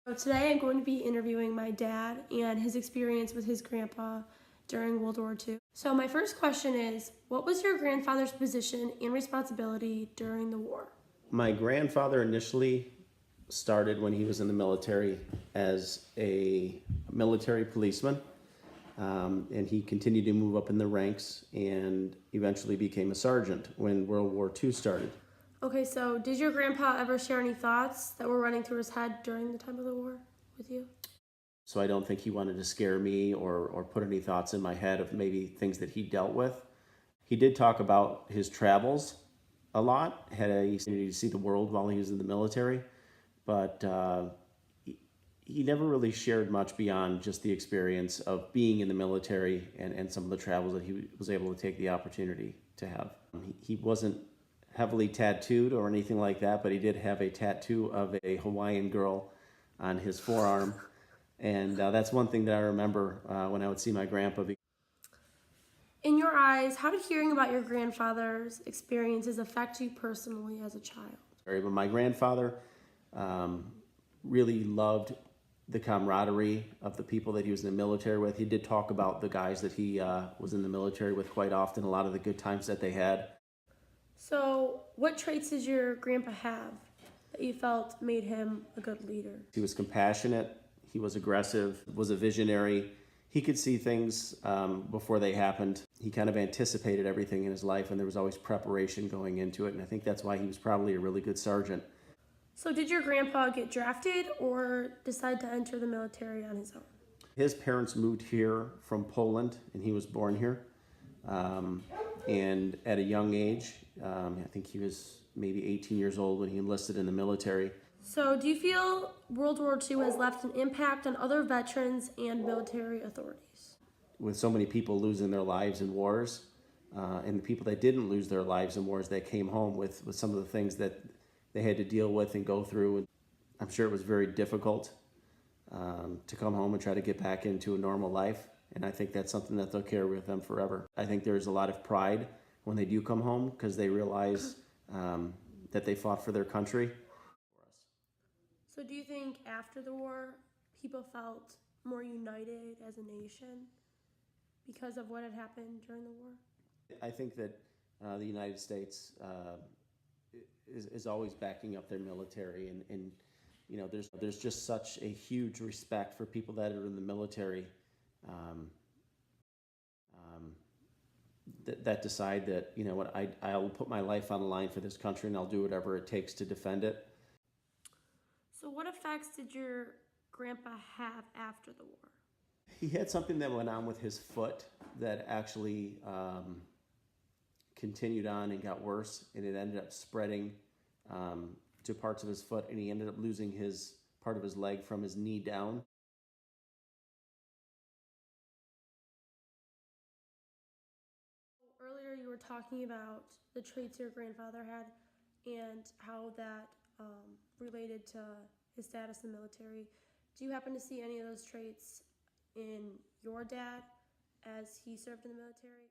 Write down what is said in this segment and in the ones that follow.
So today I'm going to be interviewing my dad and his experience with his grandpa during World War II. So my first question is, what was your grandfather's position and responsibility during the war? My grandfather initially started when he was in the military as a military policeman, and he continued to move up in the ranks and eventually became a sergeant when World War II started. Okay, so did your grandpa ever share any thoughts that were running through his head during the time of the war with you? So I don't think he wanted to scare me or put any thoughts in my head of maybe things that he dealt with. He did talk about his travels a lot, had a opportunity to see the world while he was in the military, but he never really shared much beyond just the experience of being in the military and some of the travels that he was able to take the opportunity to have. He wasn't heavily tattooed or anything like that, but he did have a tattoo of a Hawaiian girl on his forearm. And that's one thing that I remember when I would see my grandpa. In your eyes, how did hearing about your grandfather's experiences affect you personally as a child? But my grandfather really loved the camaraderie of the people that he was in the military with. He did talk about the guys that he was in the military with quite often, a lot of the good times that they had. So, what traits did your grandpa have that you felt made him a good leader? He was compassionate, he was aggressive, was a visionary. He could see things before they happened. He kind of anticipated everything in his life, and there was always preparation going into it, and I think that's why he was probably a really good sergeant. So, did your grandpa get drafted or decide to enter the military on his own? His parents moved here from Poland, and he was born here. And at a young age, I think he was maybe 18 years old when he enlisted in the military. So, do you feel World War II has left an impact on other veterans and military authorities? With so many people losing their lives in wars, and the people that didn't lose their lives in wars that came home with some of the things that they had to deal with and go through. I'm sure it was very difficult to come home and try to get back into a normal life. And I think that's something that they'll carry with them forever. I think there's a lot of pride when they do come home because they realize that they fought for their country. So, do you think after the war, people felt more united as a nation because of what had happened during the war? I think that the United States is always backing up their military, and you know, there's just such a huge respect for people that are in the military. Um, that decide that, you know what, I'll put my life on the line for this country and I'll do whatever it takes to defend it. So, what effects did your grandpa have after the war? He had something that went on with his foot that actually continued on and got worse, and it ended up spreading to parts of his foot, and he ended up losing his part of his leg from his knee down. Earlier, you were talking about the traits your grandfather had and how that related to his status in the military. Do you happen to see any of those traits in your dad as he served in the military?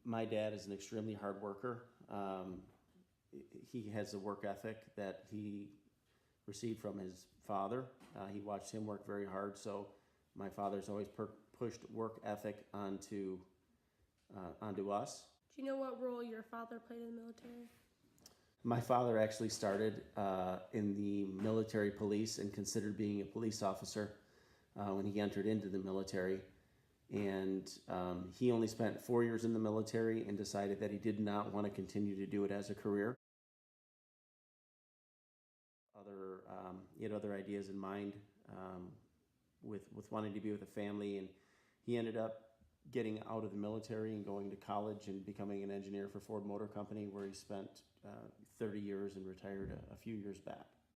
My dad is an extremely hard worker. He has a work ethic that he received from his father. He watched him work very hard, so my father's always pushed work ethic onto us. Do you know what role your father played in the military? My father actually started in the military police and considered being a police officer when he entered into the military. And he only spent 4 years in the military and decided that he did not want to continue to do it as a career. He had other ideas in mind with wanting to be with a family, and he ended up getting out of the military and going to college and becoming an engineer for Ford Motor Company, where he spent 30 years and retired a few years back.